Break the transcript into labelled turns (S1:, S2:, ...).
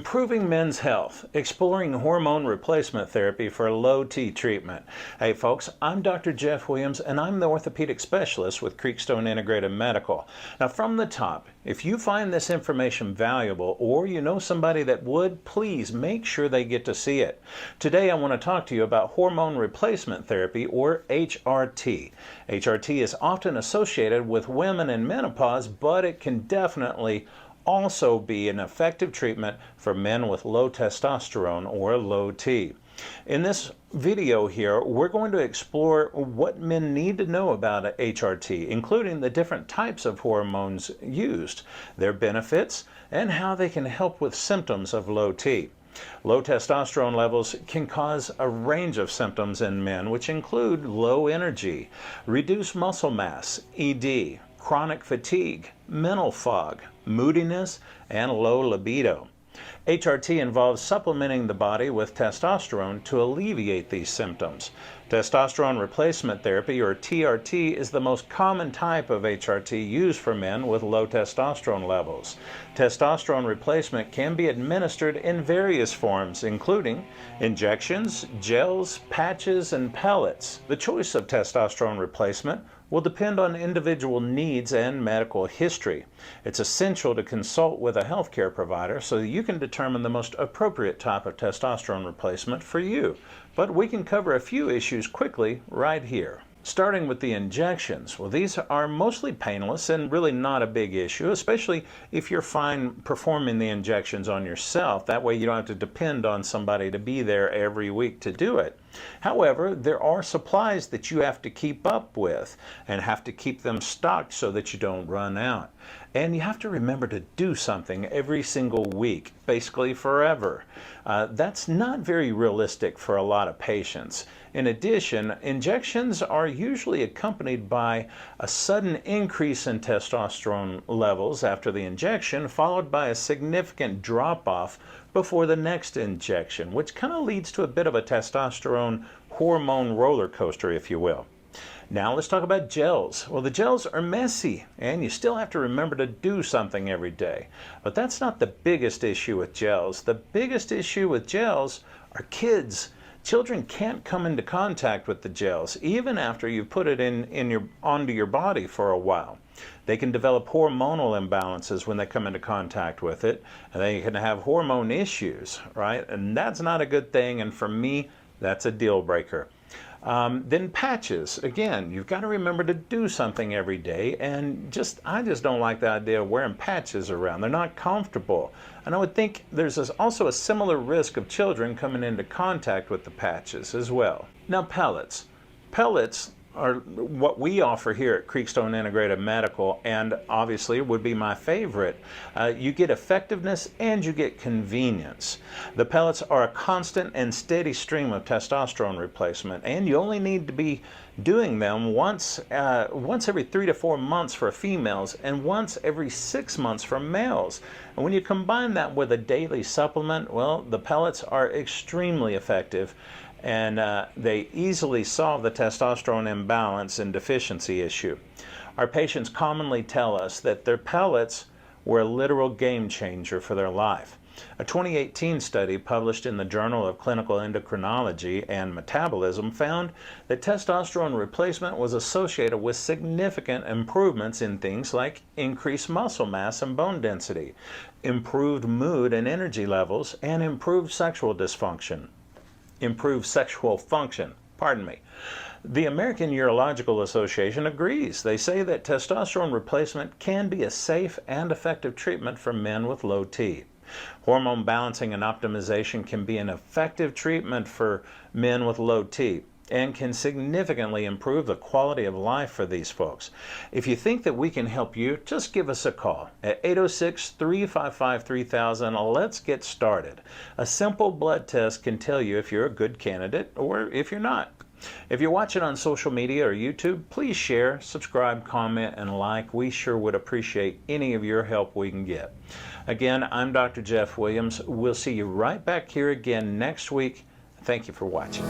S1: Improving men's health, exploring hormone replacement therapy for low T treatment. Hey folks, I'm Dr. Jeff Williams and I'm the orthopedic specialist with Creekstone Integrated Medical. Now from the top, if you find this information valuable or you know somebody that would, please make sure they get to see it. Today I want to talk to you about hormone replacement therapy or HRT. HRT is often associated with women in menopause, but it can definitely also be an effective treatment for men with low testosterone or low T. In this video here, we're going to explore what men need to know about HRT, including the different types of hormones used, their benefits, and how they can help with symptoms of low T. Low testosterone levels can cause a range of symptoms in men, which include low energy, reduced muscle mass, ED, chronic fatigue, mental fog, moodiness, and low libido. HRT involves supplementing the body with testosterone to alleviate these symptoms. Testosterone replacement therapy, or TRT, is the most common type of HRT used for men with low testosterone levels. Testosterone replacement can be administered in various forms, including injections, gels, patches, and pellets. The choice of testosterone replacement will depend on individual needs and medical history. It's essential to consult with a healthcare provider so that you can determine the most appropriate type of testosterone replacement for you. But we can cover a few issues quickly right here. Starting with the injections. Well, these are mostly painless and really not a big issue, especially if you're fine performing the injections on yourself. That way you don't have to depend on somebody to be there every week to do it. However, there are supplies that you have to keep up with and have to keep them stocked so that you don't run out. And you have to remember to do something every single week, basically forever. That's not very realistic for a lot of patients. In addition, injections are usually accompanied by a sudden increase in testosterone levels after the injection, followed by a significant drop-off before the next injection, which kind of leads to a bit of a testosterone hormone roller coaster, if you will. Now let's talk about gels. Well, the gels are messy and you still have to remember to do something every day. But that's not the biggest issue with gels. The biggest issue with gels are kids. Children can't come into contact with the gels even after you've put it onto your body for a while. They can develop hormonal imbalances when they come into contact with it, and they can have hormone issues, right? And that's not a good thing, and for me, that's a deal breaker. Then patches. Again, you've got to remember to do something every day, and I just don't like the idea of wearing patches around. They're not comfortable. And I would think there's also a similar risk of children coming into contact with the patches as well. Now pellets. Pellets are what we offer here at Creekstone Integrated Medical, and obviously would be my favorite. You get effectiveness and you get convenience. The pellets are a constant and steady stream of testosterone replacement, and you only need to be doing them once every 3 to 4 months for females and once every 6 months for males. And when you combine that with a daily supplement, well, the pellets are extremely effective, and they easily solve the testosterone imbalance and deficiency issue. Our patients commonly tell us that their pellets were a literal game changer for their life. A 2018 study published in the Journal of Clinical Endocrinology and Metabolism found that testosterone replacement was associated with significant improvements in things like increased muscle mass and bone density, improved mood and energy levels, and improved sexual function. Pardon me. The American Urological Association agrees. They say that testosterone replacement can be a safe and effective treatment for men with low T. Hormone balancing and optimization can be an effective treatment for men with low T and can significantly improve the quality of life for these folks. If you think that we can help you, just give us a call at 806-355-3000. Let's get started. A simple blood test can tell you if you're a good candidate or if you're not. If you're watching on social media or YouTube, please share, subscribe, comment, and like. We sure would appreciate any of your help we can get. Again, I'm Dr. Jeff Williams. We'll see you right back here again next week. Thank you for watching.